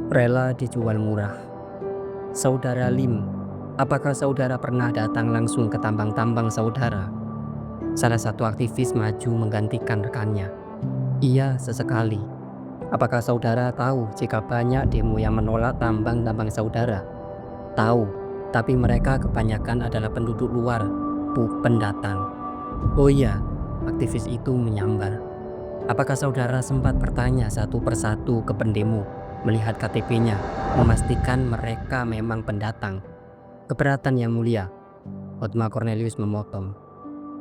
Rela dijual murah. Saudara Lim, apakah saudara pernah datang langsung ke tambang-tambang saudara? Salah satu aktivis maju menggantikan rekannya. Iya, sesekali. Apakah saudara tahu jika banyak demo yang menolak tambang-tambang saudara? Tahu, tapi mereka kebanyakan adalah penduduk luar, bukan pendatang. Oh iya, aktivis itu menyambar. Apakah saudara sempat bertanya satu persatu ke pendemo, melihat KTP-nya, memastikan mereka memang pendatang? Keberatan yang mulia, Hotma Cornelius memotong.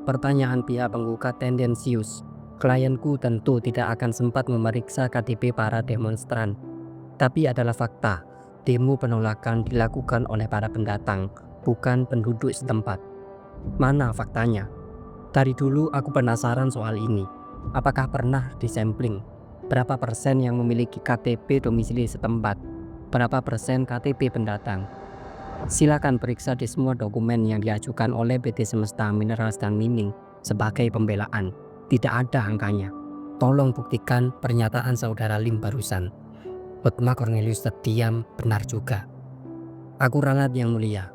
Pertanyaan pihak penggugat tendensius. Klienku tentu tidak akan sempat memeriksa KTP para demonstran. Tapi adalah fakta, demo penolakan dilakukan oleh para pendatang, bukan penduduk setempat. Mana faktanya? Dari dulu aku penasaran soal ini. Apakah pernah disampling? Berapa persen yang memiliki KTP domisili setempat? Berapa persen KTP pendatang? Silakan periksa di semua dokumen yang diajukan oleh PT Semesta Minerals dan Mining sebagai pembelaan. Tidak ada angkanya. Tolong buktikan pernyataan saudara Lim barusan. Hotma Cornelius terdiam, benar juga. Aku ralat yang mulia.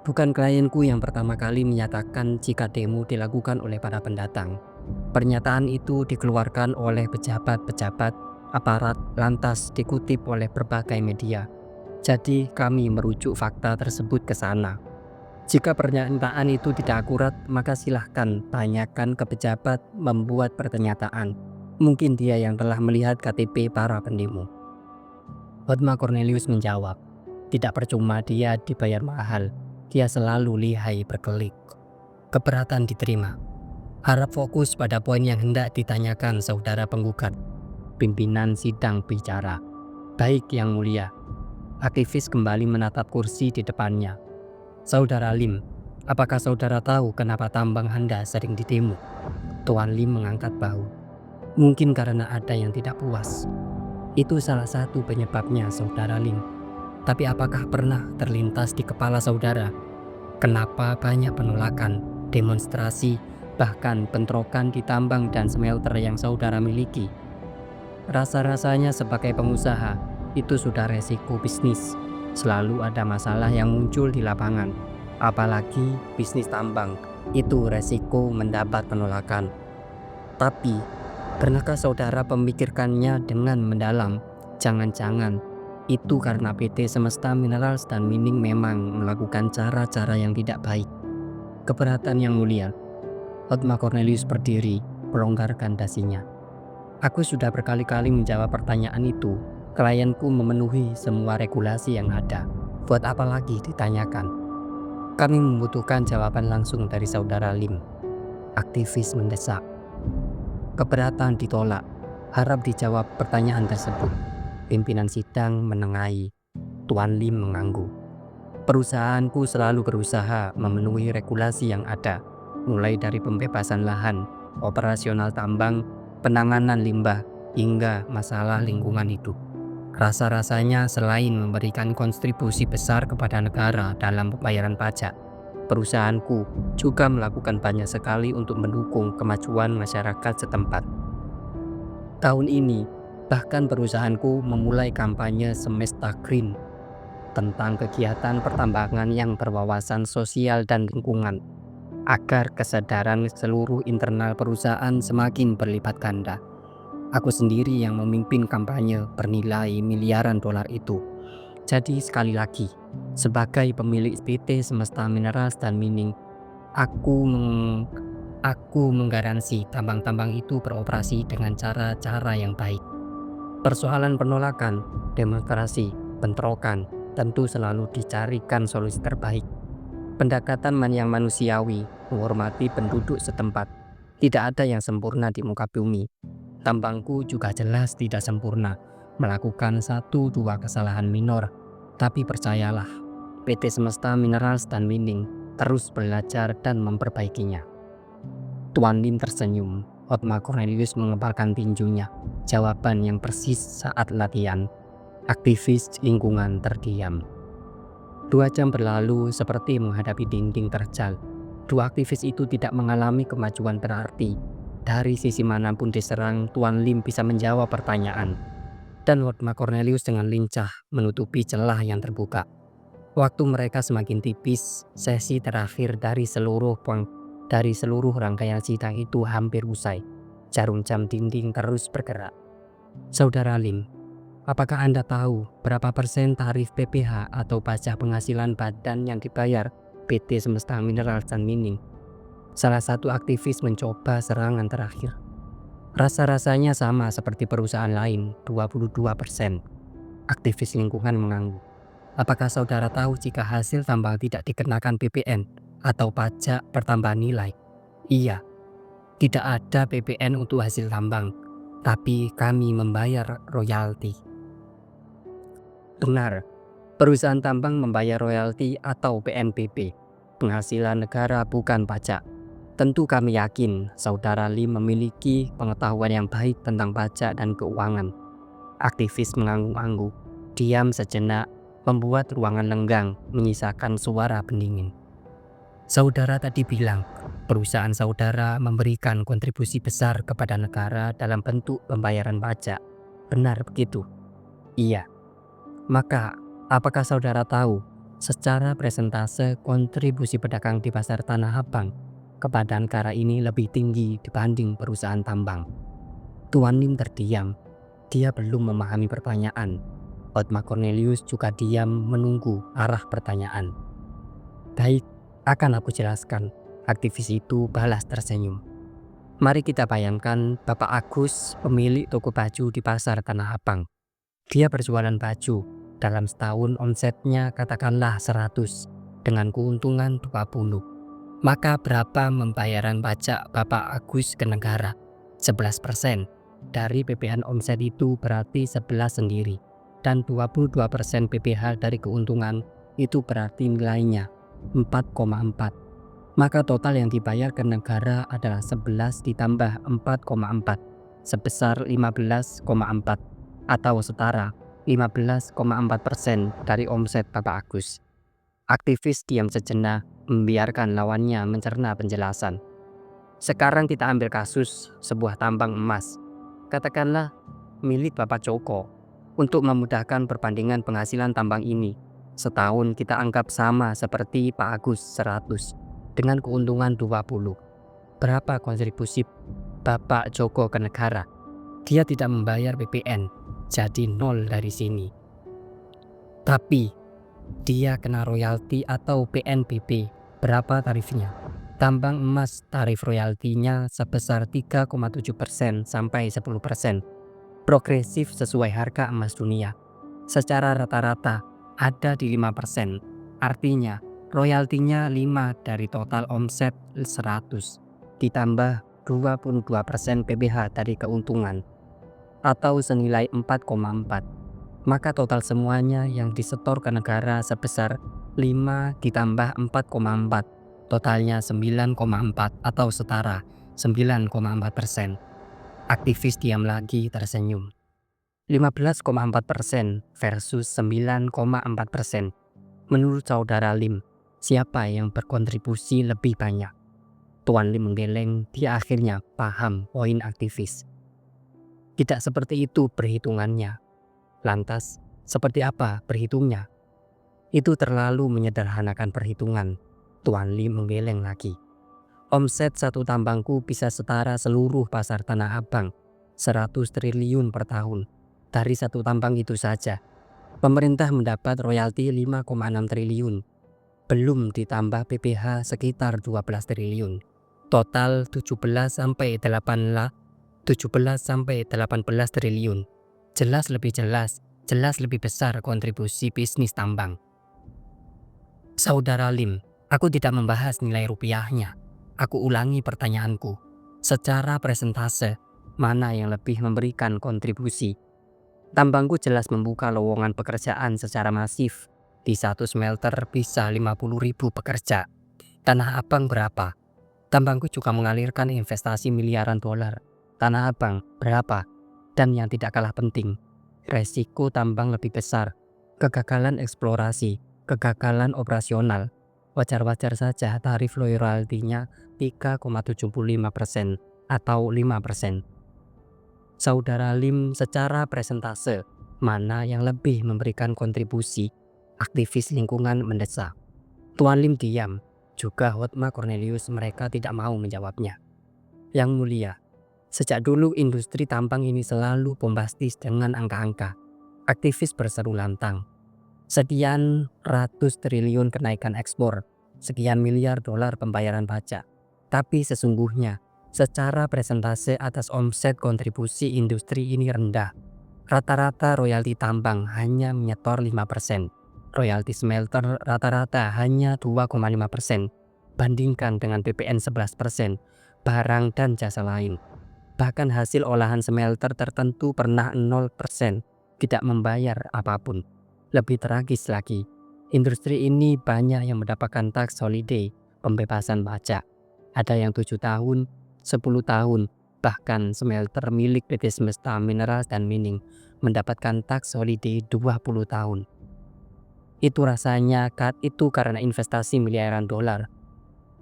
Bukan klienku yang pertama kali menyatakan jika demo dilakukan oleh para pendatang. Pernyataan itu dikeluarkan oleh pejabat-pejabat aparat lantas dikutip oleh berbagai media. Jadi kami merujuk fakta tersebut ke sana. Jika pernyataan itu tidak akurat, maka silahkan tanyakan ke pejabat membuat pernyataan. Mungkin dia yang telah melihat KTP para pendemo. Hotma Cornelius menjawab, tidak percuma dia dibayar mahal. Dia selalu lihai berkelik. Keberatan diterima. Harap fokus pada poin yang hendak ditanyakan saudara penggugat. Pimpinan sidang bicara. Baik yang mulia. Aktivis kembali menatap kursi di depannya. Saudara Lim, apakah saudara tahu kenapa tambang Anda sering didemo? Tuan Lim mengangkat bahu. Mungkin karena ada yang tidak puas. Itu salah satu penyebabnya, saudara Lim. Tapi apakah pernah terlintas di kepala saudara? Kenapa banyak penolakan, demonstrasi, bahkan bentrokan di tambang dan smelter yang saudara miliki? Rasa-rasanya sebagai pengusaha, itu sudah resiko bisnis. Selalu ada masalah yang muncul di lapangan. Apalagi bisnis tambang, itu resiko mendapat penolakan. Tapi, pernahkah saudara memikirkannya dengan mendalam? Jangan-jangan itu karena PT Semesta Minerals dan Mining memang melakukan cara-cara yang tidak baik. Keberatan yang mulia. Hotma Cornelius berdiri, melonggarkan dasinya. Aku sudah berkali-kali menjawab pertanyaan itu. Klienku memenuhi semua regulasi yang ada. Buat apa lagi ditanyakan? Kami membutuhkan jawaban langsung dari saudara Lim. Aktivis mendesak. Keberatan ditolak. Harap dijawab pertanyaan tersebut. Pimpinan sidang menengahi. Tuan Lim mengangguk. Perusahaanku selalu berusaha memenuhi regulasi yang ada, mulai dari pembebasan lahan, operasional tambang, penanganan limbah, hingga masalah lingkungan hidup. Rasa-rasanya selain memberikan kontribusi besar kepada negara dalam pembayaran pajak, perusahaanku juga melakukan banyak sekali untuk mendukung kemajuan masyarakat setempat. Tahun ini, bahkan perusahaanku memulai kampanye Semesta Green tentang kegiatan pertambangan yang berwawasan sosial dan lingkungan, agar kesadaran seluruh internal perusahaan semakin berlipat ganda. Aku sendiri yang memimpin kampanye bernilai miliaran dolar itu. Jadi sekali lagi, sebagai pemilik PT Semesta Minerals dan Mining, aku menggaransi tambang-tambang itu beroperasi dengan cara-cara yang baik. Persoalan penolakan, demonstrasi, bentrokan, tentu selalu dicarikan solusi terbaik. Pendekatan yang manusiawi, menghormati penduduk setempat. Tidak ada yang sempurna di muka bumi. Tambangku juga jelas tidak sempurna, melakukan 1-2 kesalahan minor. Tapi percayalah, PT Semesta Minerals dan Mining terus belajar dan memperbaikinya. Tuan Lim tersenyum. Hotma Cornelius mengepalkan tinjunya. Jawaban yang persis saat latihan. Aktivis lingkungan terdiam. 2 jam berlalu seperti menghadapi dinding terjal. 2 aktivis itu tidak mengalami kemajuan berarti. Dari sisi manapun diserang, Tuan Lim bisa menjawab pertanyaan. Dan Lord Cornelius dengan lincah menutupi celah yang terbuka. Waktu mereka semakin tipis, sesi terakhir dari seluruh rangkaian sidang itu hampir usai. Jarum jam dinding terus bergerak. Saudara Lim, apakah Anda tahu berapa persen tarif PPH atau pajak penghasilan badan yang dibayar PT Semesta Mineral dan Mining? Salah satu aktivis mencoba serangan terakhir. Rasa-rasanya sama seperti perusahaan lain, 22%. Aktivis lingkungan mengangguk. Apakah saudara tahu jika hasil tambang tidak dikenakan PPN atau pajak pertambahan nilai? Iya, tidak ada PPN untuk hasil tambang, tapi kami membayar royalti. Benar, perusahaan tambang membayar royalti atau PNBP, penghasilan negara bukan pajak. Tentu kami yakin saudara Lim memiliki pengetahuan yang baik tentang pajak dan keuangan. Aktivis mengangguk-angguk, diam sejenak, membuat ruangan lenggang, menyisakan suara pendingin. Saudara tadi bilang, perusahaan saudara memberikan kontribusi besar kepada negara dalam bentuk pembayaran pajak. Benar begitu? Iya. Maka, apakah saudara tahu secara persentase kontribusi pedagang di pasar Tanah Abang kepada negara ini lebih tinggi dibanding perusahaan tambang? Tuan Lim terdiam. Dia belum memahami pertanyaan. Otmar Cornelius juga diam menunggu arah pertanyaan. Baik, akan aku jelaskan. Aktivis itu balas tersenyum. Mari kita bayangkan Bapak Agus, pemilik toko baju di pasar Tanah Abang. Dia berjualan baju. Dalam setahun omsetnya katakanlah 100 dengan keuntungan 20. Maka berapa pembayaran pajak Bapak Agus ke negara? 11%. Dari PPN omset itu berarti 11 sendiri. Dan 22% PPH dari keuntungan itu berarti nilainya 4,4. Maka total yang dibayar ke negara adalah 11 ditambah 4,4 sebesar 15,4 atau setara 15,4% dari omset Bapak Agus. Aktivis diam sejenak, membiarkan lawannya mencerna penjelasan. Sekarang kita ambil kasus sebuah tambang emas. Katakanlah milik Bapak Joko. Untuk memudahkan perbandingan penghasilan tambang ini, setahun kita anggap sama seperti Pak Agus 100 dengan keuntungan 20. Berapa kontribusi Bapak Joko ke negara? Dia tidak membayar PPN, jadi 0 dari sini. Tapi dia kena royalti atau PNBP. Berapa tarifnya? Tambang emas tarif royaltinya sebesar 3,7% sampai 10%. Progresif sesuai harga emas dunia. Secara rata-rata ada di 5%. Artinya royaltinya 5 dari total omset 100 ditambah 22% PBH dari keuntungan atau senilai 4,4. Maka total semuanya yang disetor ke negara sebesar 5 ditambah 4,4. Totalnya 9,4 atau setara 9,4%. Aktivis diam lagi tersenyum. 15,4% versus 9,4%. Menurut saudara Lim, siapa yang berkontribusi lebih banyak? Tuan Lim menggeleng, dia akhirnya paham poin aktivis. Tidak seperti itu perhitungannya. Lantas, seperti apa perhitungnya? Itu terlalu menyederhanakan perhitungan. Tuan Lim menggeleng lagi. Omset satu tambangku bisa setara seluruh pasar Tanah Abang, 100 triliun per tahun. Dari satu tambang itu saja, pemerintah mendapat royalti 5,6 triliun. Belum ditambah PPH sekitar 12 triliun. Total 17 sampai 18 triliun. Jelas lebih besar kontribusi bisnis tambang. Saudara Lim, aku tidak membahas nilai rupiahnya. Aku ulangi pertanyaanku. Secara persentase, mana yang lebih memberikan kontribusi? Tambangku jelas membuka lowongan pekerjaan secara masif. Di satu smelter bisa 50.000 pekerja. Tanah Abang berapa? Tambangku juga mengalirkan investasi miliaran dolar. Tanah Abang berapa? Dan yang tidak kalah penting, resiko tambang lebih besar. Kegagalan eksplorasi, kegagalan operasional. Wajar-wajar saja tarif royaltinya 3,75% atau 5%. Saudara Lim secara persentase mana yang lebih memberikan kontribusi? Aktivis lingkungan mendesak. Tuan Lim diam, juga Hotma Cornelius mereka tidak mau menjawabnya. Yang mulia, sejak dulu industri tambang ini selalu bombastis dengan angka-angka. Aktivis berseru lantang. Sekian ratus triliun kenaikan ekspor, sekian miliar dolar pembayaran pajak. Tapi sesungguhnya, secara presentase atas omset kontribusi industri ini rendah. Rata-rata royalti tambang hanya menyetor 5%. Royalti smelter rata-rata hanya 2,5%. Bandingkan dengan PPN 11%, barang dan jasa lain. Bahkan hasil olahan smelter tertentu pernah 0%, tidak membayar apapun. Lebih tragis lagi, industri ini banyak yang mendapatkan tax holiday, pembebasan pajak. Ada yang 7 tahun, 10 tahun, bahkan smelter milik PT Semesta Minerals dan Mining mendapatkan tax holiday 20 tahun. Itu rasanya itu karena investasi miliaran dolar.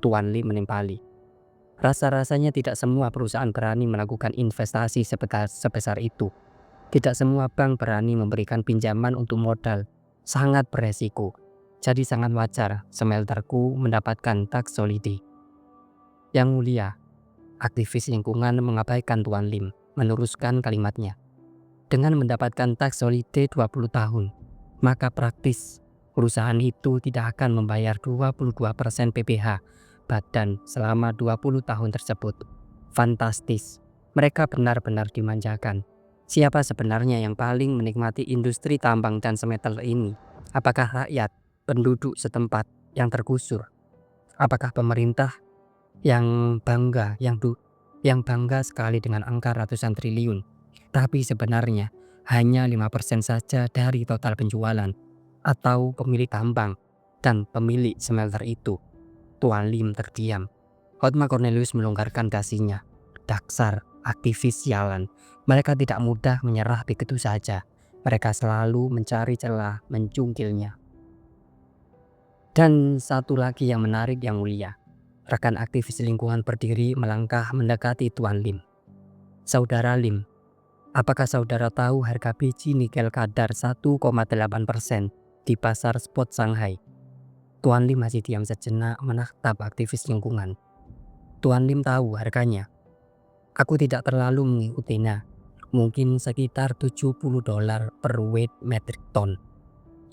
Tuan Lee menimpali. Rasa-rasanya tidak semua perusahaan berani melakukan investasi sebesar itu. Tidak semua bank berani memberikan pinjaman untuk modal. Sangat beresiko. Jadi sangat wajar smelterku mendapatkan tax holiday. Yang mulia, aktivis lingkungan mengabaikan Tuan Lim, meneruskan kalimatnya. Dengan mendapatkan tax holiday 20 tahun, maka praktis perusahaan itu tidak akan membayar 22% PPh badan selama 20 tahun tersebut. Fantastis, mereka benar-benar dimanjakan. Siapa sebenarnya yang paling menikmati industri tambang dan smelter ini? Apakah rakyat, penduduk setempat yang tergusur? Apakah pemerintah yang bangga sekali dengan angka ratusan triliun? Tapi sebenarnya hanya 5% saja dari total penjualan atau pemilik tambang dan pemilik smelter itu. Tuan Lim terdiam. Hotma Cornelius melonggarkan dasinya. Daksar, aktivis sialan. Mereka tidak mudah menyerah begitu saja. Mereka selalu mencari celah mencungkilnya. Dan satu lagi yang menarik yang mulia. Rekan aktivis lingkungan berdiri melangkah mendekati Tuan Lim. Saudara Lim, apakah saudara tahu harga biji nikel kadar 1,8% di pasar spot Shanghai? Tuan Lim masih diam sejenak menatap aktivis lingkungan. Tuan Lim tahu harganya. Aku tidak terlalu mengikutinya. Mungkin sekitar 70 dolar per weight metric ton.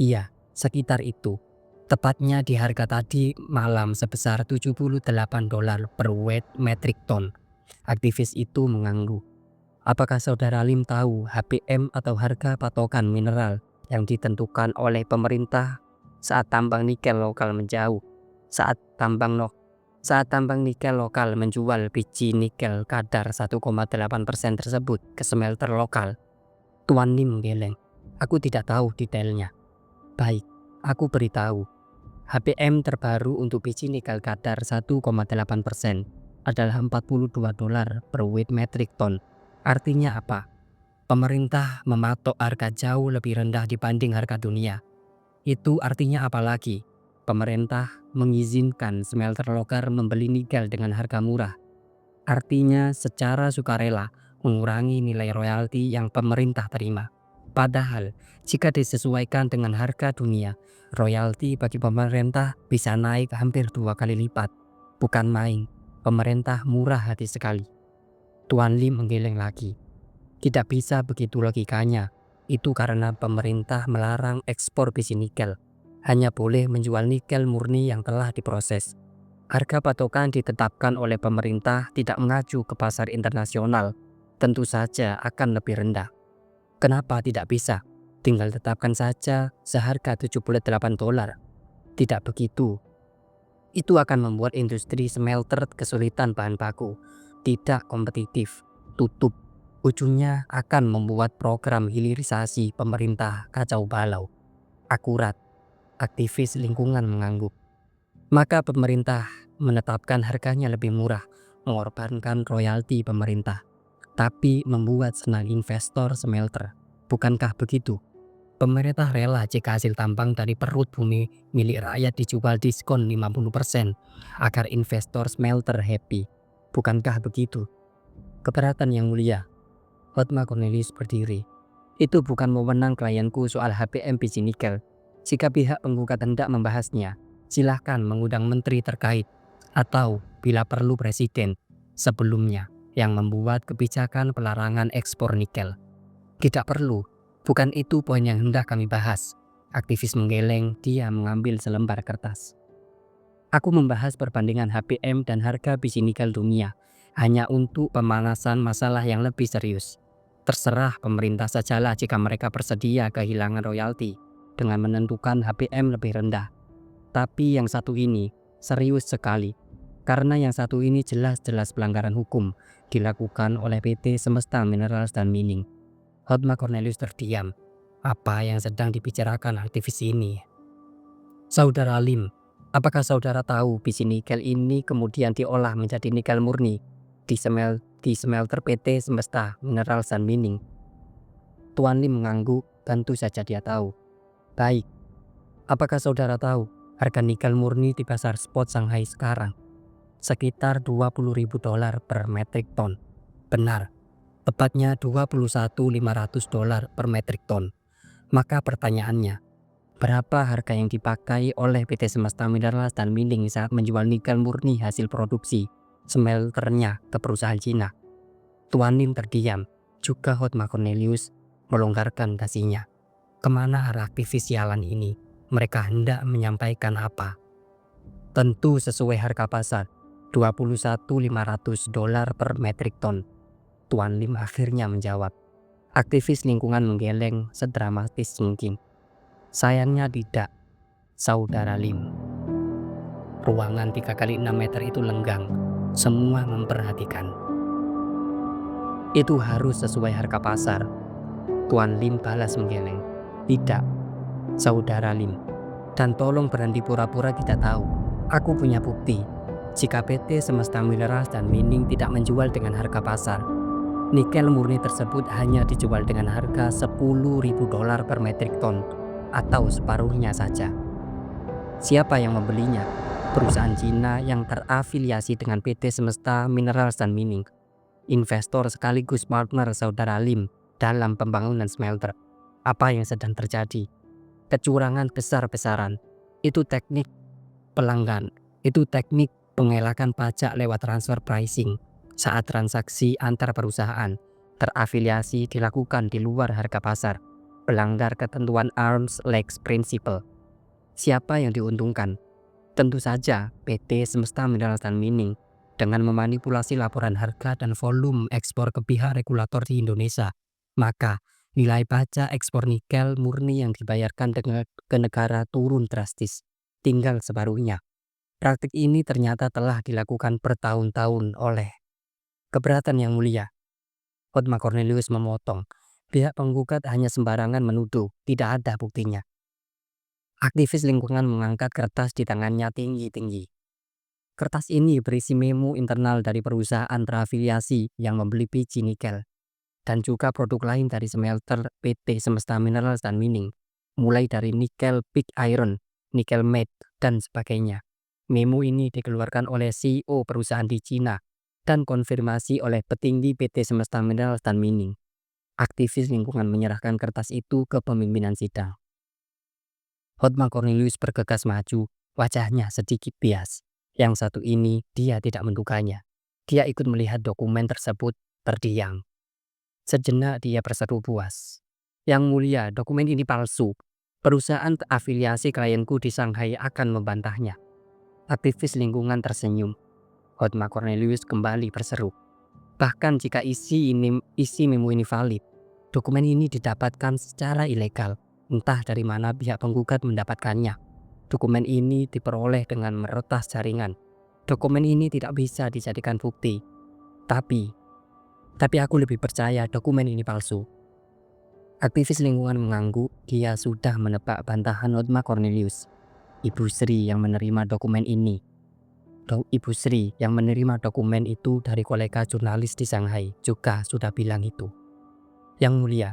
Iya, sekitar itu. Tepatnya di harga tadi malam sebesar 78 dolar per weight metric ton. Aktivis itu mengangguk. Apakah saudara Lim tahu HPM atau harga patokan mineral yang ditentukan oleh pemerintah saat tambang nikel lokal menjauh? Saat tambang nikel lokal menjual biji nikel kadar 1,8% tersebut ke smelter lokal. Tuan Lim menggeleng. Aku tidak tahu detailnya. Baik, aku beritahu. HPM terbaru untuk biji nikel kadar 1,8% adalah 42 dolar per weight metric ton. Artinya apa? Pemerintah mematok harga jauh lebih rendah dibanding harga dunia. Itu artinya apa lagi? Pemerintah mengizinkan smelter lokal membeli nikel dengan harga murah. Artinya secara sukarela mengurangi nilai royalti yang pemerintah terima. Padahal jika disesuaikan dengan harga dunia, royalti bagi pemerintah bisa naik hampir 2 kali lipat. Bukan main, pemerintah murah hati sekali. Tuan Lim menggeleng lagi. Tidak bisa begitu logikanya. Itu karena pemerintah melarang ekspor biji nikel. Hanya boleh menjual nikel murni yang telah diproses. Harga patokan ditetapkan oleh pemerintah tidak mengacu ke pasar internasional. Tentu saja akan lebih rendah. Kenapa tidak bisa? Tinggal tetapkan saja seharga 78 dolar. Tidak begitu. Itu akan membuat industri smelter kesulitan bahan baku. Tidak kompetitif, tutup. Ujungnya akan membuat program hilirisasi pemerintah kacau balau. Akurat, aktivis lingkungan mengangguk. Maka pemerintah menetapkan harganya lebih murah, mengorbankan royalti pemerintah, tapi membuat senang investor smelter. Bukankah begitu? Pemerintah rela jika hasil tambang dari perut bumi milik rakyat dijual diskon 50% agar investor smelter happy. Bukankah begitu? Keberatan yang mulia. Hotma Cornelius berdiri. Itu bukan wewenang klienku soal HPM biji nikel. Jika pihak penggugat hendak membahasnya, silahkan mengundang menteri terkait atau bila perlu presiden sebelumnya yang membuat kebijakan pelarangan ekspor nikel. Tidak perlu, bukan itu poin yang hendak kami bahas. Aktivis menggeleng, dia mengambil selembar kertas. Aku membahas perbandingan HPM dan harga biji nikel dunia hanya untuk pemanasan masalah yang lebih serius. Terserah pemerintah sajalah jika mereka bersedia kehilangan royalti dengan menentukan HPM lebih rendah. Tapi yang satu ini serius sekali, karena yang satu ini jelas-jelas pelanggaran hukum dilakukan oleh PT Semesta Minerals dan Mining. Hotma Cornelius terdiam. Apa yang sedang dibicarakan aktivis ini? Saudara Lim, apakah saudara tahu biji nikel ini kemudian diolah menjadi nikel murni di smelter PT Semesta Minerals dan Mining? Tuan Lim mengangguk, tentu saja dia tahu. Baik, apakah saudara tahu harga nikel murni di pasar spot Shanghai sekarang? Sekitar $20.000 per metrik ton. Benar, tepatnya $21.500 per metrik ton. Maka pertanyaannya, berapa harga yang dipakai oleh PT Semesta Minerals dan Mining saat menjual nikel murni hasil produksi smelternya ke perusahaan Cina? Tuan Lim terdiam, juga Hotma Cornelius melonggarkan dasinya. Kemana arah aktivis sialan ini? Mereka hendak menyampaikan apa? Tentu sesuai harga pasar, $21.500 per metrik ton. Tuan Lim akhirnya menjawab. Aktivis lingkungan menggeleng sedramatis mungkin. Sayangnya tidak, Saudara Lim. Ruangan 3x6 meter itu lenggang. Semua memperhatikan. Itu harus sesuai harga pasar. Tuan Lim balas menggeleng. Tidak, Saudara Lim. Dan tolong berhenti pura-pura tidak tahu. Aku punya bukti. Jika PT Semesta Minerals dan Mining tidak menjual dengan harga pasar, nikel murni tersebut hanya dijual dengan harga $10.000 per metrik ton atau separuhnya saja. Siapa yang membelinya? Perusahaan Cina yang terafiliasi dengan PT Semesta Minerals dan Mining. Investor sekaligus partner Saudara Lim dalam pembangunan smelter. Apa yang sedang terjadi? Kecurangan besar-besaran. Itu teknik pelanggan. Itu teknik pengelakan pajak lewat transfer pricing. Saat transaksi antar perusahaan terafiliasi dilakukan di luar harga pasar, melanggar ketentuan arm's length principle. Siapa yang diuntungkan? Tentu saja PT Semesta Minerals dan Mining dengan memanipulasi laporan harga dan volume ekspor ke pihak regulator di Indonesia. Maka nilai pajak ekspor nikel murni yang dibayarkan ke negara turun drastis, tinggal separuhnya. Praktik ini ternyata telah dilakukan bertahun-tahun oleh keberatan yang mulia. Hotma Cornelius memotong. Pihak penggugat hanya sembarangan menuduh, tidak ada buktinya. Aktivis lingkungan mengangkat kertas di tangannya tinggi-tinggi. Kertas ini berisi memo internal dari perusahaan terafiliasi yang membeli biji nikel, dan juga produk lain dari smelter PT Semesta Minerals dan Mining, mulai dari nikel pig iron, nikel matte, dan sebagainya. Memo ini dikeluarkan oleh CEO perusahaan di Cina dan konfirmasi oleh petinggi PT Semesta Minerals dan Mining. Aktivis lingkungan menyerahkan kertas itu ke pemimpinan sidang. Hotma Cornelius bergegas maju, wajahnya sedikit bias. Yang satu ini dia tidak mendukanya. Dia ikut melihat dokumen tersebut, terdiam. Sejenak dia berseru puas. Yang mulia, dokumen ini palsu. Perusahaan afiliasi klienku di Shanghai akan membantahnya. Aktivis lingkungan tersenyum. Hotma Cornelius kembali berseru. Bahkan jika isi memo ini valid, dokumen ini didapatkan secara ilegal. Entah dari mana pihak penggugat mendapatkannya. Dokumen ini diperoleh dengan meretas jaringan. Dokumen ini tidak bisa dijadikan bukti. Tapi aku lebih percaya dokumen ini palsu. Aktivis lingkungan mengangguk, dia sudah menebak bantahan Hotma Cornelius. Ibu Sri yang menerima dokumen ini. Ibu Sri yang menerima dokumen itu dari kolega jurnalis di Shanghai juga sudah bilang itu. Yang mulia,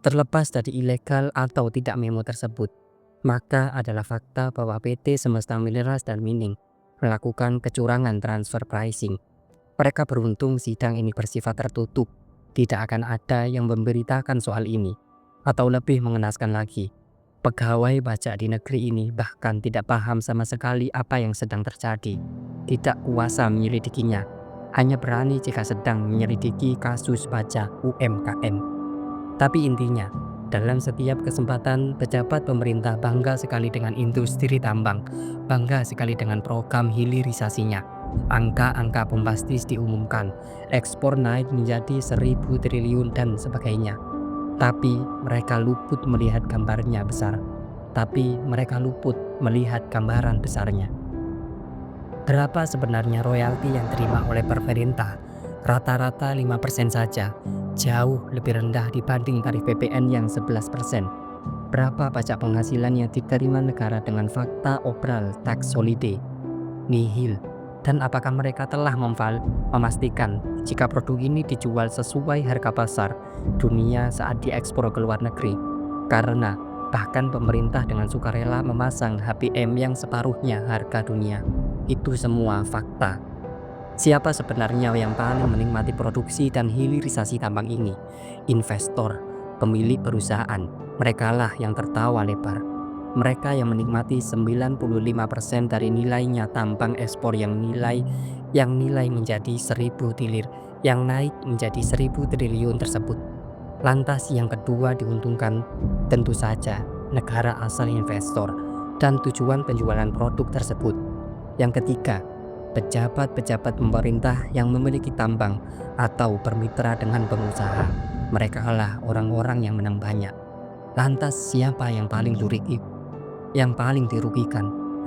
terlepas dari ilegal atau tidak memo tersebut, maka adalah fakta bahwa PT Semesta Minerals dan Mining melakukan kecurangan transfer pricing. Mereka beruntung sidang ini bersifat tertutup. Tidak akan ada yang memberitakan soal ini. Atau lebih mengenaskan lagi, pegawai pajak di negeri ini bahkan tidak paham sama sekali apa yang sedang terjadi, tidak kuasa menyelidikinya, hanya berani jika sedang menyelidiki kasus pajak UMKM. Tapi intinya, dalam setiap kesempatan pejabat pemerintah bangga sekali dengan industri tambang, bangga sekali dengan program hilirisasinya. Angka-angka bombastis diumumkan, ekspor naik menjadi 1.000 triliun dan sebagainya. Tapi mereka luput melihat gambarnya besar. Tapi mereka luput melihat gambaran besarnya. Berapa sebenarnya royalti yang diterima oleh pemerintah? Rata-rata 5% saja, jauh lebih rendah dibanding tarif PPN yang 11%. Berapa pajak penghasilan yang diterima negara dengan fakta obral tax holiday? Nihil. Dan apakah mereka telah memastikan jika produk ini dijual sesuai harga pasar dunia saat diekspor ke luar negeri? Karena bahkan pemerintah dengan sukarela memasang HPM yang separuhnya harga dunia. Itu semua fakta. Siapa sebenarnya yang paling menikmati produksi dan hilirisasi tambang ini? Investor, pemilik perusahaan. Merekalah yang tertawa lebar. Mereka yang menikmati 95% dari nilainya tambang ekspor yang nilai menjadi 1.000 triliun, yang naik menjadi 1.000 triliun tersebut. Lantas yang kedua diuntungkan tentu saja negara asal investor dan tujuan penjualan produk tersebut. Yang ketiga, pejabat-pejabat pemerintah yang memiliki tambang atau bermitra dengan pengusaha. Merekalah orang-orang yang menang banyak. Lantas siapa yang paling dirugikan?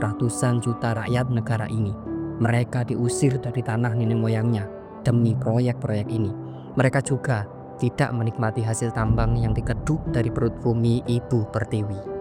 Ratusan juta rakyat negara ini. Mereka diusir dari tanah nenek moyangnya demi proyek-proyek ini. Mereka juga tidak menikmati hasil tambang yang dikeduk dari perut bumi Ibu Pertiwi.